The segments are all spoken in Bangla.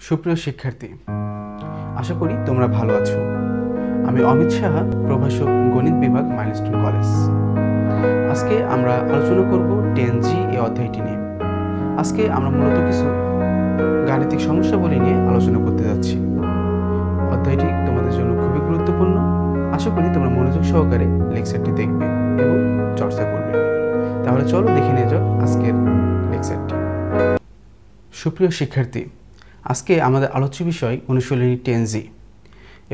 সুপ্রিয় শিক্ষার্থী, আশা করি তোমরা ভালো আছো। আমি অমিত সাহা, প্রভাষক, গণিত বিভাগ, মাইলস্টোন কলেজ। আজকে আমরা আলোচনা করব 10G এই অধ্যায়টি নিয়ে। আজকে আমরা মূলত কিছু গাণিতিক সমস্যাবলী নিয়ে আলোচনা করতে যাচ্ছি। অধ্যায়টি তোমাদের জন্য খুবই গুরুত্বপূর্ণ। আশা করি তোমরা মনোযোগ সহকারে লেকচারটি দেখবে এবং চর্চা করবে। তাহলে চলো দেখে নিয়ে যাও আজকের লেকচারটি। সুপ্রিয় শিক্ষার্থী, আজকে আমাদের আলোচ্য বিষয় অনুশীলনী 10G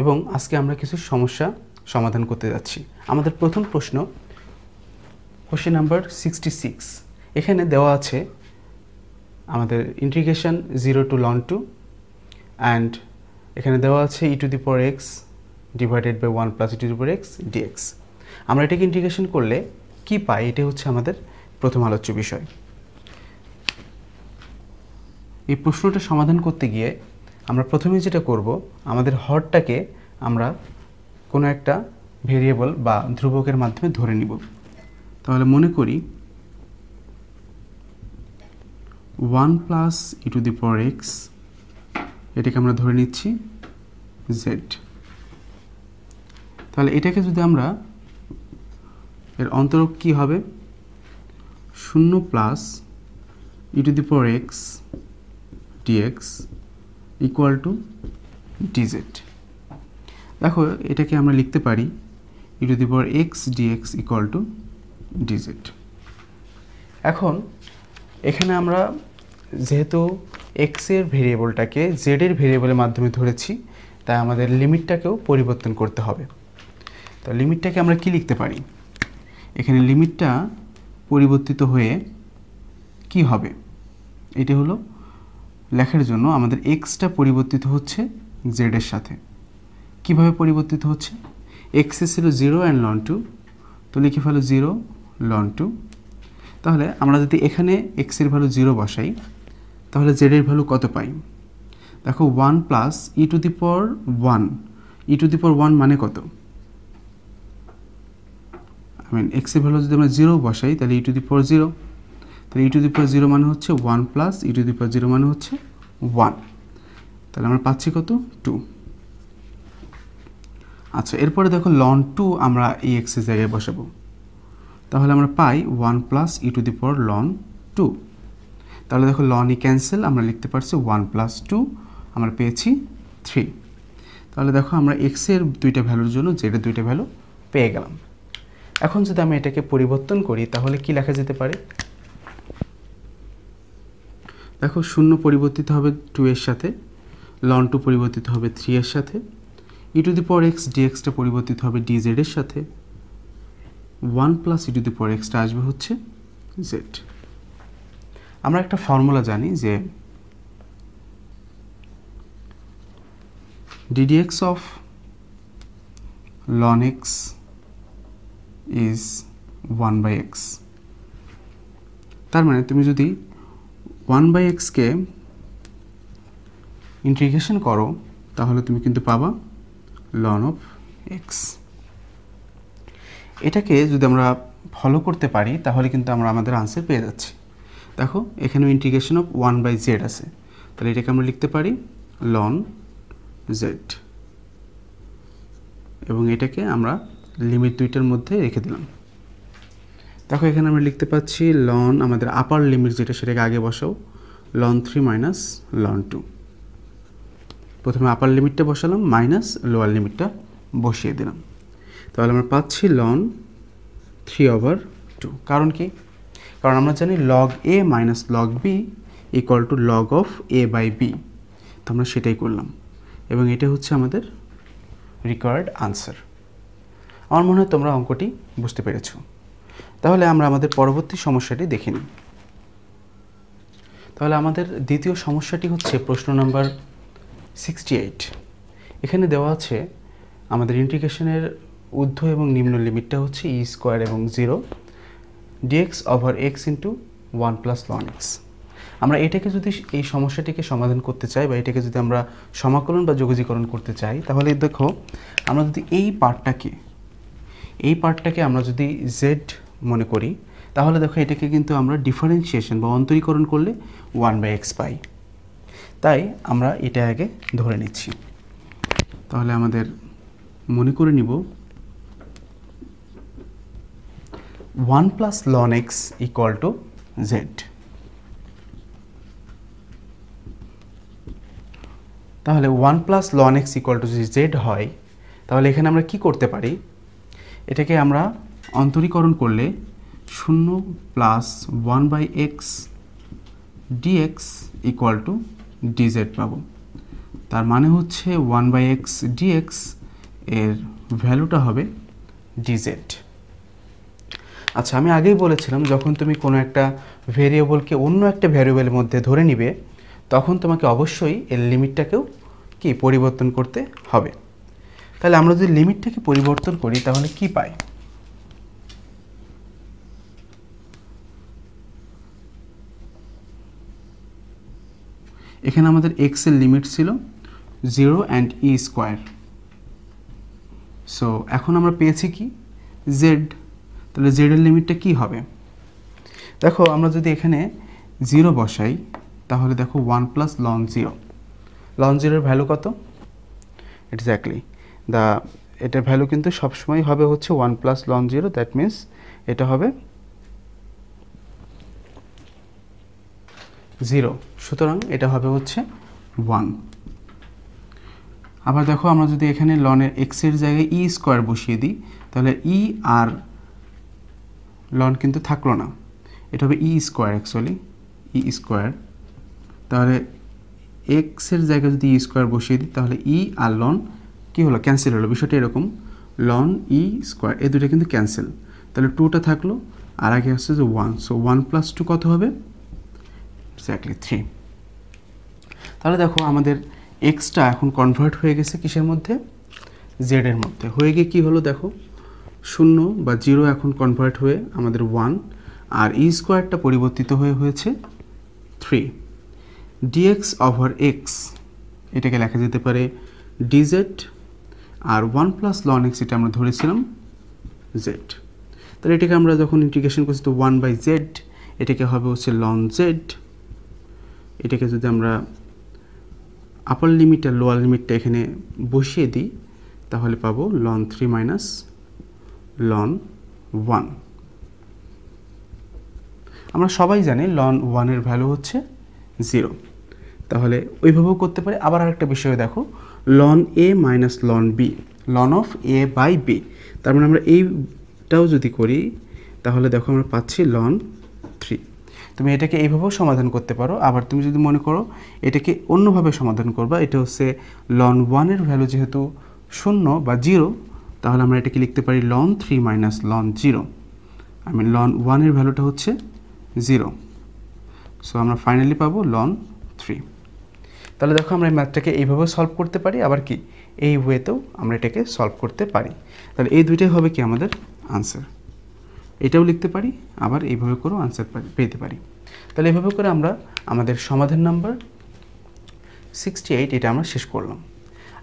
এবং আজকে আমরা কিছু সমস্যা সমাধান করতে যাচ্ছি। আমাদের প্রথম প্রশ্ন, কোশ্চেন নাম্বার 66। এখানে দেওয়া আছে আমাদের ইন্টিগ্রেশন 0 to ln 2 অ্যান্ড এখানে দেওয়া আছে e to the power x divided by 1 plus e to the power x dx। আমরা এটাকে ইন্টিগ্রেশন করলে কি পাই, এটা হচ্ছে আমাদের প্রথম আলোচ্য বিষয়। এই প্রশ্নটা সমাধান করতে গিয়ে আমরা প্রথমে যেটা করব, আমাদের হরটাকে আমরা কোনো একটা ভেরিয়েবল বা ধ্রুবকের মাধ্যমে ধরে নিব। তাহলে মনে করি 1 plus e to the power x, এটাকে আমরা ধরে নিচ্ছি জেড। তাহলে এটাকে যদি আমরা, এর অন্তরক কি হবে, 0 plus e to the power x dx equal to dz। দেখো এটাকে আমরা লিখতে পারি e two the power x dx equal to dz। এখন এখানে আমরা যেহেতু x এর ভেরিয়েবলটাকে z এর ভেরিয়েবলের মাধ্যমে ধরেছি, তাই আমাদের লিমিটটাকেও পরিবর্তন করতে হবে। তো লিমিটটাকে আমরা কি লিখতে পারি, এখানে লিমিটটা পরিবর্তিত হয়ে কি হবে, এটা হলো লেখার জন্য আমাদের এক্সটা পরিবর্তিত হচ্ছে জেড এর সাথে। কিভাবে পরিবর্তিত হচ্ছে, এক্স ছিল 0 অ্যান্ড ln 2, তো লিখে ফেলো 0 ln 2। তাহলে আমরা যদি এখানে এক্স এর ভ্যালু 0 বসাই, তাহলে জেড এর ভ্যালু কত পাই, দেখো 1 plus e to the power 1। E to the power 1 মানে কত, এক্স এর ভ্যালু যদি আমরা 0 বসাই তাহলে ই টু দি পাওয়ার 0, তাহলে ই টু দি পাওয়ার 0 মানে হচ্ছে 1 প্লাস ই টু দি পাওয়ার 0 মানে হচ্ছে 1। তাহলে আমরা পাচ্ছি কত, 2। আচ্ছা, এরপরে দেখো ln 2 আমরা এই এক্স এর জায়গায় বসাবো, তাহলে আমরা পাই 1 plus e to the power ln 2। তাহলে দেখো ln ই ক্যান্সেল, আমরা লিখতে পারছি 1 প্লাস 2, আমরা পেয়েছি 3। তাহলে দেখো আমরা এক্স এর দুইটা ভ্যালুর জন্য জেড এর দুইটা ভ্যালু পেয়ে গেলাম। এখন যদি আমি এটাকে পরিবর্তন করি তাহলে কি লেখা যেতে পারে, দেখো 0 পরিবর্তিত হবে 2 এর সাথে, ln 2 পরিবর্তিত হবে 3 এর সাথে, ই টু দি পাওয়ার এক্স ডিএক্সটা পরিবর্তিত হবে ডিজেড এর সাথে, 1 plus e to the power extra আসবে হচ্ছে জেড। আমরা একটা ফর্মুলা জানি যে ddx of ln x is 1 by x। তার মানে তুমি যদি 1 by x কে ইন্টিগ্রেশন করো তাহলে তুমি কিন্তু পাবা ln of x। এটাকে যদি আমরা ফলো করতে পারি তাহলে কিন্তু আমরা আমাদের আনসার পেয়ে যাচ্ছি। দেখো এখানে ইন্টিগ্রেশন অফ 1 by z আছে, তাহলে এটাকে আমরা লিখতে পারি ln z, এবং এটাকে আমরা লিমিট দুইটার মধ্যে রেখে দিলাম। দেখো এখানে আমরা লিখতে পাচ্ছি ln, আমাদের আপার লিমিট যেটা সেটাকে আগে বসাও, ln 3 মাইনাস ln 2। প্রথমে আপার লিমিটটা বসালাম, মাইনাস লোয়ার লিমিটটা বসিয়ে দিলাম। তাহলে আমরা পাচ্ছি ln 3/2। কারণ কি, কারণ আমরা জানি log a minus log b equal to log of a by b। তো আমরা সেটাই করলাম এবং এটা হচ্ছে আমাদের রিকোয়ার্ড আনসার। আমার মনে হয় তোমরা অঙ্কটি বুঝতে পেরেছো। তাহলে আমরা আমাদের পরবর্তী সমস্যাটি দেখে নিই। তাহলে আমাদের দ্বিতীয় সমস্যাটি হচ্ছে প্রশ্ন নাম্বার 68। এখানে দেওয়া আছে আমাদের ইন্টিগ্রেশনের ঊর্ধ্ব এবং নিম্ন লিমিটটা হচ্ছে ই স্কোয়ার এবং 0 dx over x into 1 plus ln x। আমরা এটাকে যদি, এই সমস্যাটিকে সমাধান করতে চাই বা এটাকে যদি আমরা সমাকলন বা যোগজীকরণ করতে চাই, তাহলে দেখো আমরা যদি এই পার্টটাকে আমরা যদি z মনে করি, তাহলে দেখো এটাকে কিন্তু আমরা ডিফারেন্সিয়েশন বা অন্তরীকরণ করলে 1 বাই x পাই। তাই আমরা এটা আগে ধরে নিচ্ছি। তাহলে আমাদের মনে করে নিব 1 plus ln x equal to z। তাহলে 1 plus ln x equal to z হয়, তাহলে এখানে আমরা কি করতে পারি, এটাকে আমরা অন্তরীকরণ করলে 0 plus 1/x dx equal to dz পাবো। তার মানে হচ্ছে 1/x dx এর ভ্যালুটা হবে dz। আচ্ছা, আমি আগেই বলেছিলাম যখন তুমি কোনো একটা ভেরিয়েবলকে অন্য একটা ভ্যারিয়েবলের মধ্যে ধরে নিবে তখন তোমাকে অবশ্যই এর লিমিটটাকেও কি পরিবর্তন করতে হবে। তাহলে আমরা যদি লিমিটটাকে পরিবর্তন করি তাহলে কি পাই, এখানে আমাদের x এর লিমিট ছিল 0 and e স্কয়ার। সো এখন আমরা পেয়েছি কি z। তাহলে z এর লিমিটটা কি হবে, দেখো আমরা যদি এখানে 0 বসাই তাহলে দেখো 1 প্লাস ln 0। ln 0 এর ভ্যালু কত, এক্স্যাক্টলি এটার ভ্যালু কিন্তু সবসময় হবে হচ্ছে 1 প্লাস ln 0, দ্যাট মিনস এটা হবে 0। সুতরাং এটা হবে হচ্ছে 1। আবার দেখো আমরা যদি এখানে ln এর x এর জায়গায় e স্কয়ার বসিয়ে দিই তাহলে e আর ln কিন্তু থাকলো না, এটা হবে e square, actually e square. তাহলে x এর জায়গায় যদি e স্কয়ার বসিয়ে দিই তাহলে e আর ln কি হলো, ক্যান্সেল হলো। বিষয়টা এরকম, ln e স্কয়ার এই দুটো কিন্তু ক্যান্সেল, তাহলে 2টা থাকলো আর আগে আসছে যে 1। সো 1 প্লাস 2 কত হবে, এক্স্যাক্টলি 3। তাহলে দেখো আমাদের এক্সটা এখন কনভার্ট হয়ে গেছে কিসের মধ্যে, জেড এর মধ্যে। হয়ে গিয়ে কী হলো দেখো, 0 বা 0 এখন কনভার্ট হয়ে আমাদের 1 আর ই স্কোয়ারটা পরিবর্তিত হয়ে হয়েছে 3। ডিএক্স ওভার এক্স এটাকে লেখা যেতে পারে ডিজেড, আর 1 প্লাস ln x এটা আমরা ধরেছিলাম জেড। তাহলে এটাকে আমরা যখন ইন্টিগ্রেশন করছি তো 1/z, এটাকে হবে হচ্ছে ln z। এটাকে যদি আমরা আপার লিমিট আর লোয়ার লিমিটটা এখানে বসিয়ে দিই তাহলে পাবো ln 3 মাইনাস ln 1। আমরা সবাই জানি ln 1 এর ভ্যালু হচ্ছে 0। তাহলে ওইভাবেও করতে পারি। আবার আরেকটা বিষয় দেখো, ln a minus ln b, ln of a by b। তার মানে আমরা এইটাও যদি করি তাহলে দেখো আমরা পাচ্ছি ln 3। তুমি এটাকে এইভাবেও সমাধান করতে পারো। আবার তুমি যদি মনে করো এটাকে অন্যভাবে সমাধান করবা, এটা হচ্ছে ln 1 এর ভ্যালু যেহেতু 0 বা 0, তাহলে আমরা এটাকে লিখতে পারি ln 3 মাইনাস ln 0। ln 1 এর ভ্যালুটা হচ্ছে 0। সো আমরা ফাইনালি পাবো ln 3। তাহলে দেখো আমরা এই ম্যাথটাকে এইভাবেও সলভ করতে পারি, আবার কি এই ওয়েতেও আমরা এটাকে সলভ করতে পারি। তাহলে এই দুইটাই হবে কি আমাদের আনসার। এটাও লিখতে পারি, আবার এইভাবে করেও আনসার পেতে পারি। তাহলে এইভাবে করে আমরা আমাদের সমাধান নাম্বার 68 এটা আমরা শেষ করলাম।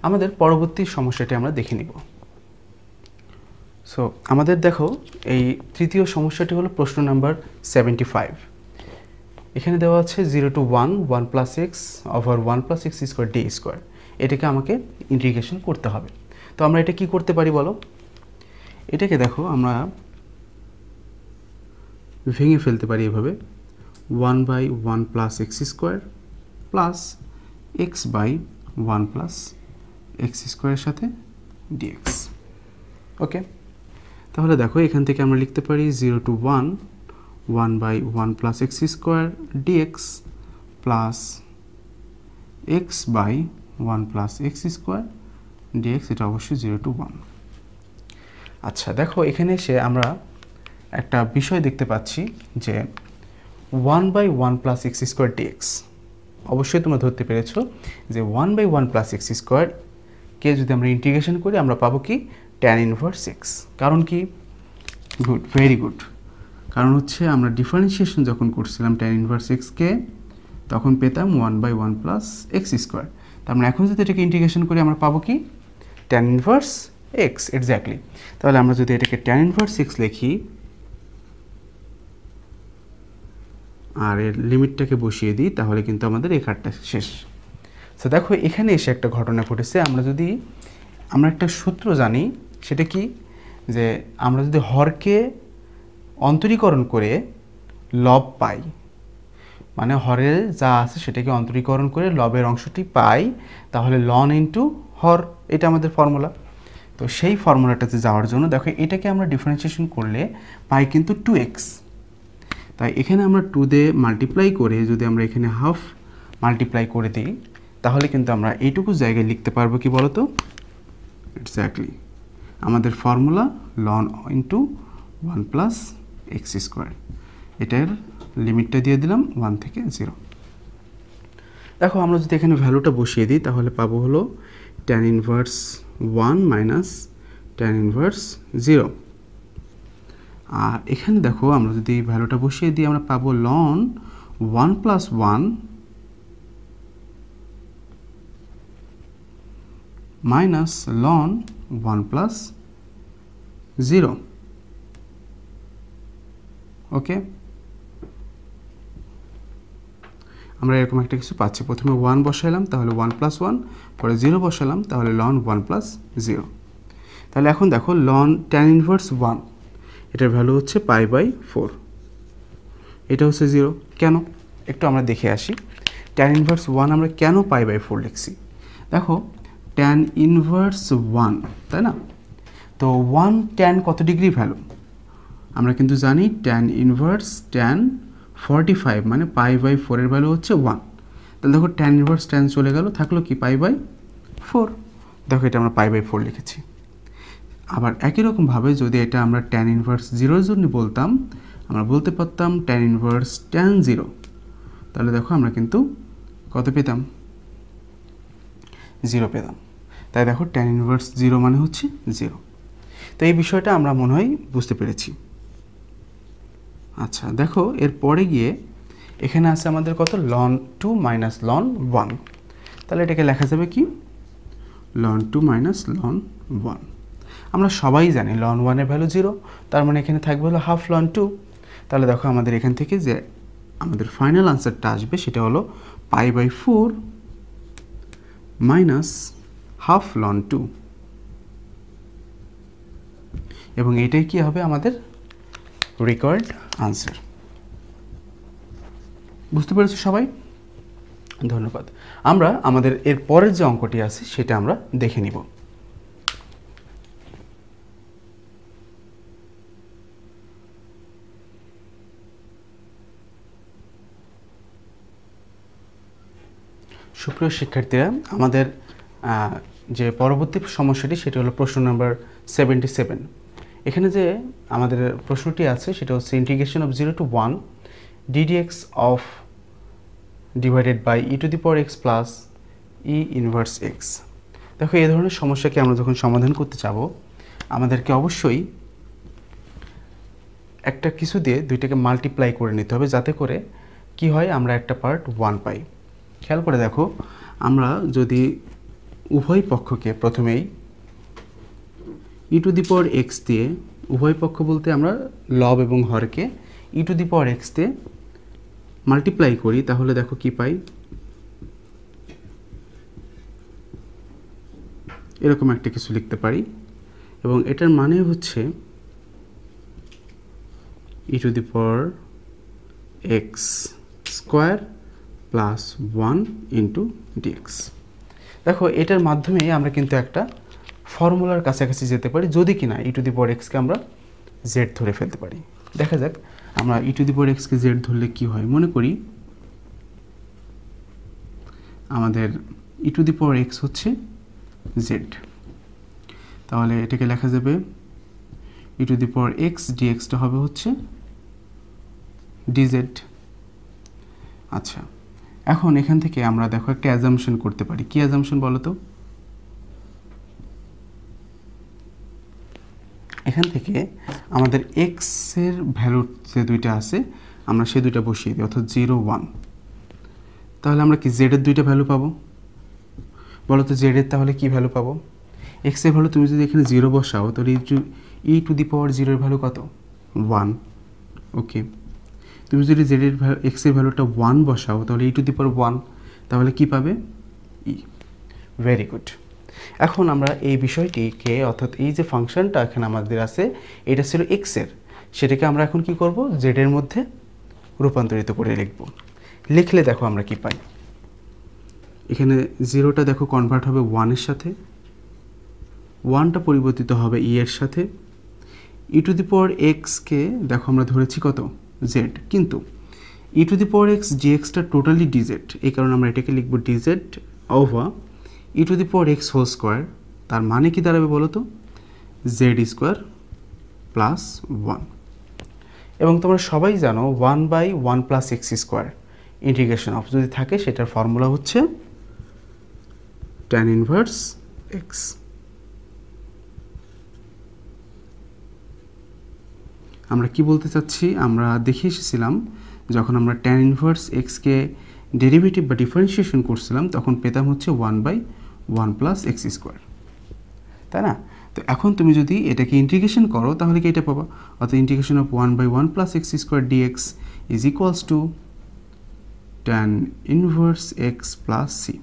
আমাদের পরবর্তী সমস্যাটি আমরা দেখে নিব। সো আমাদের দেখো এই তৃতীয় সমস্যাটি হলো প্রশ্ন নাম্বার 75। এখানে দেওয়া আছে 0 to 1 1 plus x over 1 plus x square D square. এটাকে আমাকে ইন্টিগ্রেশন করতে হবে। তো আমরা এটা কি করতে পারি বলো, এটাকে দেখো আমরা ভেঙে ফেলতে পারি এভাবে, 1/1 plus x square plus x by 1 plus x স্কোয়ারের সাথে ডিএক্স। ওকে, তাহলে দেখো এখান থেকে আমরা লিখতে পারি 0 to 1 1/1 plus x square dx plus x by 1 plus x square dx, এটা অবশ্যই 0 to 1। আচ্ছা দেখো এখানে এসে আমরা একটা বিষয় দেখতে পাচ্ছি যে 1/1 প্লাস এক্স স্কোয়ার ডিএক্স, অবশ্যই তোমরা ধরতে পেরেছো যে 1/1 প্লাস এক্স স্কোয়ারকে যদি আমরা ইন্টিগ্রেশন করি আমরা পাবো কি tan ইনভার্স এক্স। কারণ কি, গুড, ভেরি গুড, কারণ হচ্ছে আমরা ডিফারেন্সিয়েশন যখন করছিলাম tan ইনভার্স এক্সকে তখন পেতাম 1/1 প্লাস এক্স স্কোয়ার। তার মানে এখন যদি এটাকে ইন্টিগ্রেশন করি আমরা পাবো কি tan ইনভার্স এক্স, এক্স্যাক্টলি। তাহলে আমরা যদি এটাকে tan ইনভার্স এক্স লিখি আর এর লিমিটটাকে বসিয়ে দিই তাহলে কিন্তু আমাদের এই কার্ডটা শেষ। সো দেখো এখানে এসে একটা ঘটনা ঘটেছে। আমরা একটা সূত্র জানি, সেটা কি, যে আমরা যদি হরকে অন্তরীকরণ করে লব পাই, মানে হরের যা আছে সেটাকে অন্তরীকরণ করে লবের অংশটি পাই, তাহলে লন ইন্টু হর, এটা আমাদের ফর্মুলা। তো সেই ফর্মুলাটাতে যাওয়ার জন্য দেখো এটাকে আমরা ডিফারেন্সিয়েশন করলে পাই কিন্তু 2x। তাই এখানে আমরা 2 দিয়ে মাল্টিপ্লাই করে যদি আমরা এখানে হাফ মাল্টিপ্লাই করে দিই, তাহলে কিন্তু আমরা এইটুকু জায়গায় লিখতে পারবো কি বলতো, এক্স্যাক্টলি আমাদের formula loan into 1 plus x square. এটার লিমিটটা দিয়ে দিলাম 1 থেকে 0। দেখো আমরা যদি এখানে ভ্যালুটা বসিয়ে দিই তাহলে পাবো হলো tan inverse 1 minus tan inverse 0। আর এখানে দেখো আমরা যদি ভ্যালুটা বসিয়ে দিই আমরা পাবো ln 1 plus 1 minus ln 1 plus 0। Okay, আমরা এরকম একটা কিছু পাচ্ছি। প্রথমে 1 বসাইলাম, তাহলে 1 প্লাস 1, পরে 0 বসালাম, তাহলে লন 1 প্লাস 0। তাহলে এখন দেখো লন tan ইনভার্স 1, এটার ভ্যালু হচ্ছে π/4, এটা হচ্ছে 0। কেন একটু আমরা দেখে আসি। tan ইনভার্স 1 আমরা কেন π/4 লিখছি? দেখো tan ইনভার্স 1, তাই না? তো 1 tan কত ডিগ্রি ভ্যালু? আমরা কিন্তু জানি tan ইনভার্স tan 45 মানে π/4 এর ভ্যালু হচ্ছে 1। তাহলে দেখো tan ইনভার্স tan চলে গেল, থাকলো কি π/4। দেখো এটা আমরা π/4 লিখেছি। আবার একই রকমভাবে যদি এটা আমরা tan ইনভার্স 0 এর জন্য বলতাম, আমরা বলতে পারতাম tan ইনভার্স tan 0। তাহলে দেখো আমরা কিন্তু কত পেতাম? 0 পেতাম। তাই দেখো tan ইনভার্স 0 মানে হচ্ছে 0। তো এই বিষয়টা আমরা মনে হয় বুঝতে পেরেছি। আচ্ছা দেখো এরপরে গিয়ে এখানে আছে আমাদের কত, লন 2 মাইনাস লন 1। তাহলে এটাকে লেখা যাবে কি, লন 2 মাইনাস লন 1। আমরা সবাই জানি লন 1 এর ভ্যালু 0, তার মানে এখানে থাকবে হলো হাফ লন 2। তাহলে দেখো আমাদের এখান থেকে যে আমাদের ফাইনাল আনসারটা আসবে সেটা হলো π/4 মাইনাস হাফ লন 2, এবং এটাই কি হবে আমাদের রিকোয়ার্ড আনসার। বুঝতে পেরেছো সবাই? ধন্যবাদ। আমরা আমাদের এর পরের যে অঙ্কটি আছে সেটা আমরা দেখে নিব। সুপ্রিয় শিক্ষার্থীরা, আমাদের যে পরবর্তী সমস্যাটি সেটি হলো প্রশ্ন নাম্বার 77। এখানে যে আমাদের প্রশ্নটি আছে সেটা হচ্ছে ইন্টিগ্রেশন অফ 0 to 1 ddx অফ divided by e⁻x plus e inverse x। দেখো এই ধরনের সমস্যাকে আমরা যখন সমাধান করতে যাব, আমাদেরকে অবশ্যই একটা কিছু দিয়ে দুইটাকে মাল্টিপ্লাই করে নিতে হবে, যাতে করে কি হয় আমরা একটা পার্ট 1 পাই। খেয়াল করে দেখো, আমরা যদি উভয় পক্ষকে প্রথমেই e⁻x দিয়ে, উভয় পক্ষ বলতে আমরা লব এবং হরকে e⁻x দিয়ে মাল্টিপ্লাই করি, তাহলে দেখো কি পাই, এরকম একটা কিছু লিখতে পারি। এবং এটার মানে হচ্ছে e⁻x square plus 1 into dx। দেখো এটার মাধ্যমেই আমরা কিন্তু একটা ফর্মুলার কাছাকাছি যেতে পারি, যদি কিনা e⁻xকে আমরা z ধরে ফেলতে পারি। দেখা যাক আমরা e⁻xকে z ধরলে কি হয়। মনে করি আমাদের e⁻x হচ্ছে z, তাহলে এটাকে লেখা যাবে e⁻x dxটা হবে হচ্ছে dz। আচ্ছা, এখন এখান থেকে আমরা দেখো একটা অ্যাজাম্পশন করতে পারি। কি অ্যাজাম্পশন বলো তো? এখান থেকে আমাদের x এর ভ্যালু যে দুইটা আছে আমরা সেই দুইটা বসিয়ে দিই, অর্থাৎ 0 1। তাহলে আমরা কি z এর দুইটা ভ্যালু পাবো? বলো তো z এর তাহলে কি ভ্যালু পাবো? x এর ভ্যালু তুমি যদি এখানে 0 বসাও তাহলে e⁻0 এর ভ্যালু কত? 1। ওকে, তুমি যদি z এর x এর ভ্যালুটা 1 বসাও তাহলে e⁻1, তাহলে কি পাবে? ই। Very good. এখন আমরা এই বিষয়টিকে অর্থাৎ এই যে ফাংশনটা এখানে আমাদের আছে এটা ছিল এক্সের, সেটাকে আমরা এখন কি করব জেডের মধ্যে রূপান্তরিত করে লিখব। লিখলে দেখো আমরা কি পাই, এখানে জিরোটা দেখো কনভার্ট হবে ওয়ানের সাথে, ওয়ানটা পরিবর্তিত হবে ই এর সাথে, ই টু দি পাওয়ার এক্সকে দেখো আমরা ধরেছি কত জেড, কিন্তু e to the power x ডিএক্সটা টোটালি ডিজেড, এই কারণে আমরা এটাকে লিখব dz over e to the power x whole square. তার মানে কি দাঁড়াবে বলো তো, জেড স্কোয়ার প্লাস ওয়ান। এবং তোমরা সবাই জানো 1/1 plus x square integration of যদি থাকে সেটার ফর্মুলা হচ্ছে tan ইনভার্স এক্স। আমরা কি বলতে চাচ্ছি, আমরা দেখে এসেছিলাম যখন আমরা tan ইনভার্স এক্সকে ডেরিভেটিভ বা ডিফারেন্সিয়েশন করছিলাম তখন পেতাম হচ্ছে 1/1 প্লাস এক্স স্কোয়ার, তাই না? তো এখন তুমি যদি এটাকে ইন্টিগ্রেশন করো তাহলে কি এটা পাবা, অর্থাৎ integration of 1/1 plus x square dx is equals to tan inverse x plus C.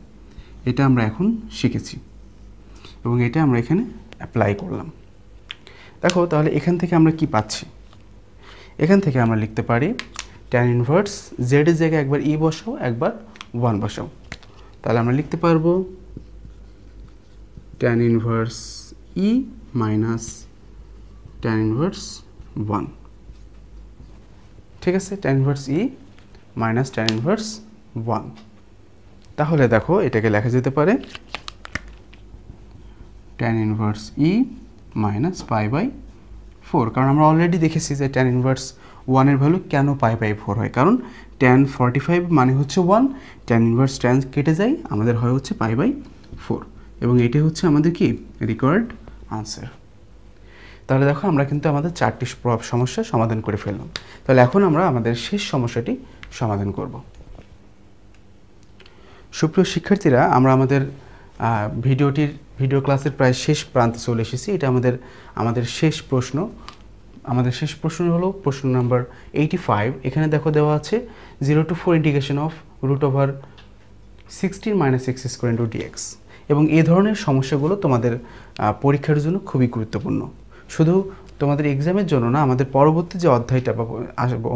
এটা আমরা এখন শিখেছি এবং এটা আমরা এখানে অ্যাপ্লাই করলাম। দেখো তাহলে এখান থেকে আমরা কি পাচ্ছি, এখান থেকে আমরা লিখতে পারি tan ইনভার্স জেডের জায়গায় একবার ই বসাও একবার ওয়ান বসাও, তাহলে আমরা লিখতে পারবো tan ইনভার্স ই মাইনাস tan ইনভার্স ওয়ান। ঠিক আছে, tan ইনভার্স ই মাইনাস tan ইনভার্স ওয়ান। তাহলে দেখো এটাকে লেখা যেতে পারে tan ইনভার্স ই মাইনাস π/4, কারণ আমরা অলরেডি দেখেছি যে tan ইনভার্স ওয়ানের ভ্যালু কেন π/4 হয়, কারণ tan 45 মানে হচ্ছে 1, tan ইনভার্স tan কেটে যায় আমাদের হয় হচ্ছে π/4, এবং এটাই হচ্ছে আমাদের কি রিকোয়ার্ড আনসার। তাহলে দেখো আমরা কিন্তু আমাদের 4টি সমস্যা সমাধান করে ফেললাম। তাহলে এখন আমরা আমাদের শেষ সমস্যাটি সমাধান করব। সুপ্রিয় শিক্ষার্থীরা, আমরা আমাদের ভিডিও ক্লাসের প্রায় শেষ প্রান্তে চলে এসেছি। এটা আমাদের শেষ প্রশ্ন। আমাদের শেষ প্রশ্ন হলো প্রশ্ন নাম্বার 85। এখানে দেখো দেওয়া আছে 0 to 4 integration of √16 - x square into dx. এবং এই ধরনের সমস্যাগুলো তোমাদের পরীক্ষার জন্য খুবই গুরুত্বপূর্ণ, শুধু তোমাদের এক্সামের জন্য না, আমাদের পরবর্তী যে অধ্যায়টা বা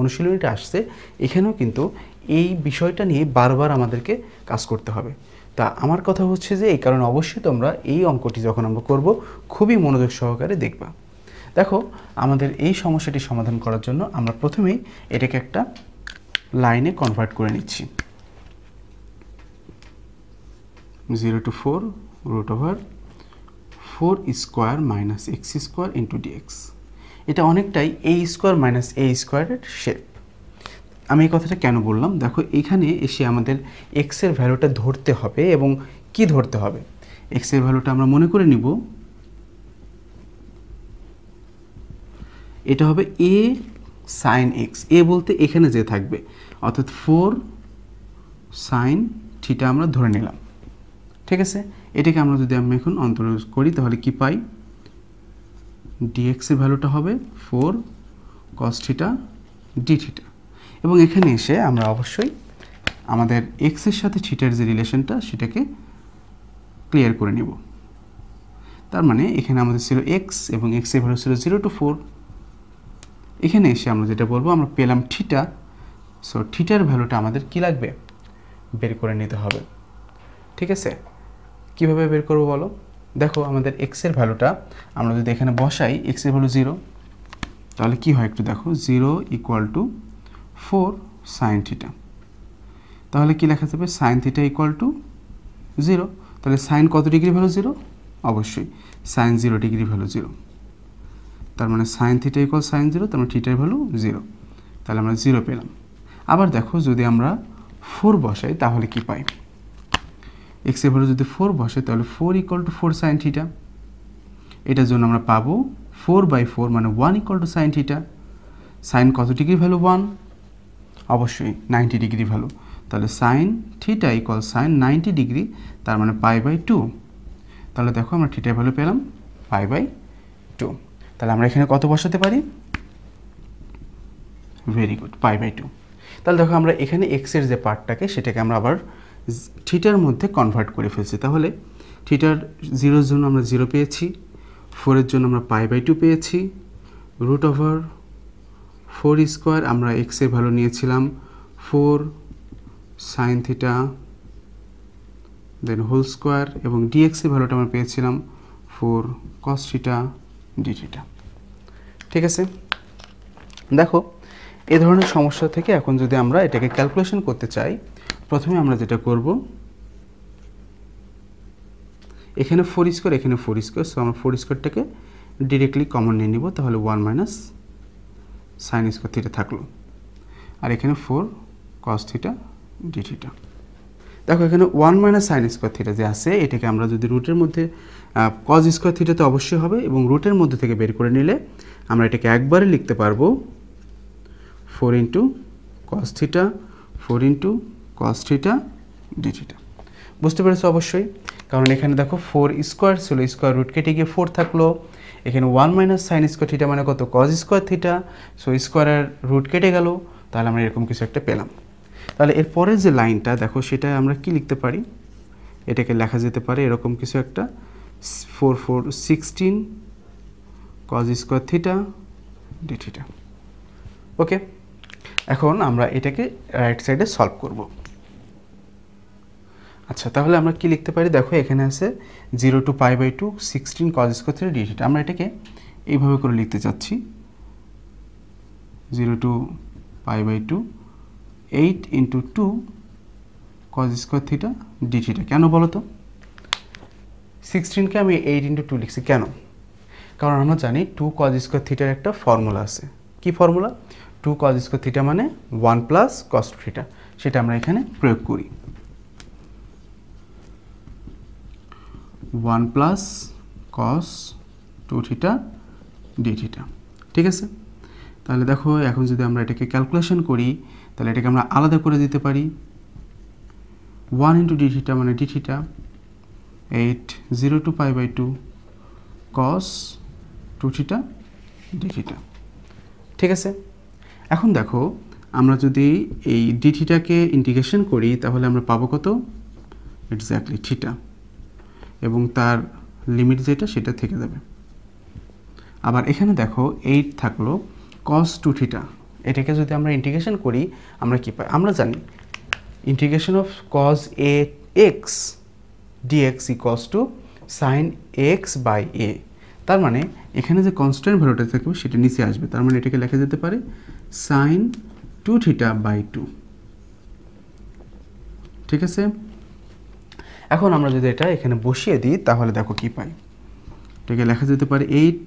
অনুশীলনীটা আসছে এখানেও কিন্তু এই বিষয়টা নিয়ে বারবার আমাদেরকে কাজ করতে হবে। তা আমার কথা হচ্ছে যে এই কারণে অবশ্যই তোমরা এই অঙ্কটি যখন আমরা করব খুবই মনোযোগ সহকারে দেখবা। দেখো আমাদের এই সমস্যাটি সমাধান করার জন্য আমরা প্রথমেই এটাকে একটা লাইনে কনভার্ট করে নিচ্ছি। 0 to 4 √4 square minus x square into dx. এটা অনেকটাই a স্কোয়ার মাইনাস a স্কোয়ারের শেপ। আমি এই কথাটা কেন বললাম, দেখো এখানে এসে আমাদের এক্সের ভ্যালুটা ধরতে হবে। এবং কি ধরতে হবে, এক্সের ভ্যালুটা আমরা মনে করে নিব এটা হবে a সাইন এক্স। এ বলতে এখানে যে থাকবে, অর্থাৎ 4 সাইন থিটা আমরা ধরে নিলাম। ঠিক আছে, এটাকে আমরা যদি আমি এখন অন্তর করি তাহলে কি পাই, ডিএক্সের ভ্যালুটা হবে 4 cos থিটা ডি থিটা। এবং এখানে এসে আমরা অবশ্যই আমাদের এক্সের সাথে থিটার যে রিলেশনটা সেটাকে ক্লিয়ার করে নেব। তার মানে এখানে আমাদের ছিল এক্স এবং এক্সের ভ্যালু ছিল 0 to 4। এখানে এসে আমরা যেটা বলবো, আমরা পেলাম থিটা, সো থিটার ভ্যালুটা আমাদের কি লাগবে, বের করে নিতে হবে। ঠিক আছে, কিভাবে বের করব বলো, দেখো আমাদের এক্সের ভ্যালুটা আমরা যদি এখানে বসাই, এক্সের ভ্যালু 0, তাহলে কি হয় একটু দেখো, 0 = 4 সাইন থিটা। তাহলে কি লেখা যাবে, সাইন থিটা = 0। তাহলে সাইন কত ডিগ্রি ভ্যালু 0, অবশ্যই সাইন 0 ডিগ্রি ভ্যালু 0। তার মানে সাইন থিটা = সাইন 0, তার মানে থিটার ভ্যালু 0, তাহলে আমরা 0 পেলাম। আবার দেখো যদি আমরা 4 বসাই তাহলে কি পাই, এক্সের ভ্যালু যদি 4 বসে তাহলে 4 = 4 সাইন থিটা। এটার জন্য আমরা পাবো 4/4 মানে 1 = সাইন থিটা। সাইন কত ডিগ্রি ভ্যালু, 1, অবশ্যই 90 ডিগ্রি ভ্যালু। তাহলে সাইন থিটা = সাইন 90 ডিগ্রি, তার মানে π/2। তাহলে দেখো আমরা থিটার ভ্যালু পেলাম π/2। তাহলে আমরা এখানে কত বসাতে পারি, ভেরি গুড, π/2। তাহলে দেখো আমরা এখানে এক্সের যে পার্টটাকে সেটাকে আমরা আবার থিটার মধ্যে কনভার্ট করে ফেলছি। তাহলে থিটার 0-এর জন্য আমরা 0 পেয়েছি, 4-এর জন্য আমরা π/2 পেয়েছি, √4² আমরা x এর ভ্যালু নিয়েছিলাম 4 sin theta then whole square, এবং dx এর ভ্যালুটা আমরা পেয়েছিলাম 4 cos থিটা dθ। ঠিক আছে, দেখো এই ধরনের সমস্যা থেকে এখন যদি আমরা এটাকে ক্যালকুলেশন করতে চাই, প্রথমে আমরা যেটা করব, এখানে 4² এখানে 4², সো আমরা 4²টাকে ডিরেক্টলি কমন নিয়ে নিব, তাহলে 1 মাইনাস সাইন স্কোয়ার থিটা থাকলো, আর এখানে 4 cos থিটা dθ। দেখো এখানে 1 মাইনাস সাইন স্কোয়ার থিটা যে আছে, এটাকে আমরা যদি রুটের মধ্যে cos স্কোয়ার থিটা তো অবশ্যই হবে, এবং রুটের মধ্যে থেকে বের করে নিলে আমরা এটাকে একবারে লিখতে পারবো 4 into cos theta 4 into cos theta dθ। বুঝতে পেরেছো অবশ্যই, কারণ এখানে দেখো 4² ছিল, স্কোয়ার রুট কেটে গিয়ে 4 থাকলো, এখানে 1 মাইনাস সাইন স্কোয়ার থিটা মানে কত, cos স্কোয়ার থিটা, সো স্কোয়ারের রুট কেটে গেল, তাহলে আমরা এরকম কিছু একটা পেলাম। তাহলে এর পরের যে লাইনটা দেখো, সেটা আমরা কি লিখতে পারি, এটাকে লেখা যেতে পারে এরকম কিছু একটা 4/4 cos স্কোয়ার থিটা dθ। ওকে, এখন আমরা এটাকে রাইট সাইডে সলভ করব। আচ্ছা, তাহলে আমরা কি লিখতে পারি, দেখো এখানে আছে 0 to π/2 16 cos square theta dθ। আমরা এটাকে এইভাবে করে লিখতে চাচ্ছি, 0 to π/2 8 into 2 cos square theta dθ। কেন বলো তো, 16কে আমি 8 into 2 লিখছি কেন, কারণ আমরা জানি 2 cos স্কোয়ার থিটার একটা ফর্মুলা আছে। কি ফর্মুলা, 2 cos স্কোয়ার থিটা মানে 1 প্লাস cos থিটা, সেটা আমরা এখানে প্রয়োগ করি, 1 প্লাস cos 2 থিটা dθ। ঠিক আছে, তাহলে দেখো এখন যদি আমরা এটাকে ক্যালকুলেশন করি, তাহলে এটাকে আমরা আলাদা করে দিতে পারি, 1 ইন্টু dθ মানে dθ, 8 0 to π/2 cos 2 theta dθ। ঠিক আছে, এখন দেখো আমরা যদি এই dθটাকে ইন্টিগ্রেশন করি, তাহলে আমরা পাবো কত, এক্স্যাক্টলি থিটা, এবং তার লিমিট যেটা সেটা থেকে যাবে। আবার এখানে দেখো 8 থাকলো cos 2 থিটা, এটাকে যদি আমরা ইন্টিগ্রেশন করি আমরা কি পাই, আমরা জানি integration of cos ax dx equals to sin ax by a, তার মানে এখানে যে কনস্ট্যান্ট ভ্যালুটা থাকবে সেটা নিচে আসবে, তার মানে এটাকে লেখা যেতে পারে sin 2 থিটা বাই 2। ঠিক আছে, এখন আমরা যদি এটা এখানে বসিয়ে দিই, তাহলে দেখো কি পাই, এটাকে লেখা যেতে পারে 8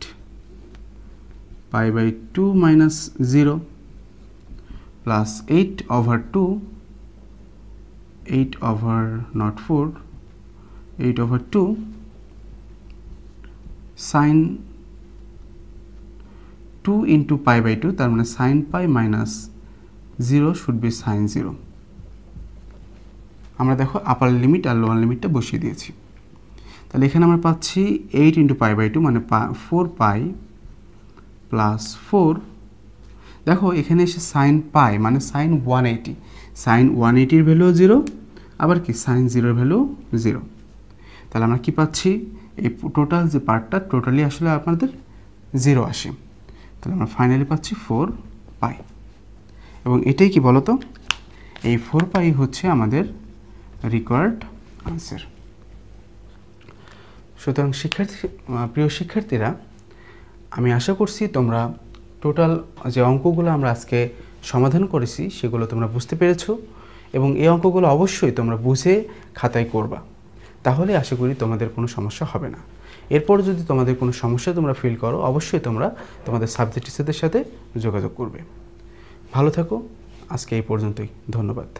π/2 মাইনাস 0 প্লাস 8/2 8/2 sin 2 ইন্টু π/2, তার মানে sin π minus 0 should be sin 0। আমরা দেখো আপার লিমিট আর লোয়ার লিমিটটা বসিয়ে দিয়েছি, তাহলে এখানে আমরা পাচ্ছি 8 ইন্টু π/2 মানে 4π প্লাস 4, দেখো এখানে এসে sin π মানে sin 180, sin 180-র ভ্যালু 0, আবার কি sin 0-এর ভ্যালু 0, তাহলে আমরা কি পাচ্ছি, এই টোটাল যে পার্টটা টোটালি আসলে আপনাদের 0 আসে, তাহলে আমরা ফাইনালি পাচ্ছি 4π, এবং এটাই কি বলতো, এই 4π হচ্ছে আমাদের রিকোয়ার্ড আনসার। সুতরাং প্রিয় শিক্ষার্থীরা, আমি আশা করছি তোমরা টোটাল যে অঙ্কগুলো আমরা আজকে সমাধান করেছি সেগুলো তোমরা বুঝতে পেরেছো, এবং এই অঙ্কগুলো অবশ্যই তোমরা বুঝে খাতায় করবা, তাহলে আশা করি তোমাদের কোনো সমস্যা হবে না। এরপর যদি তোমাদের কোনো সমস্যা তোমরা ফিল করো, অবশ্যই তোমরা তোমাদের সাবজেক্ট টিচারদের সাথে যোগাযোগ করবে। ভালো থাকো, আজকে এই পর্যন্তই, ধন্যবাদ।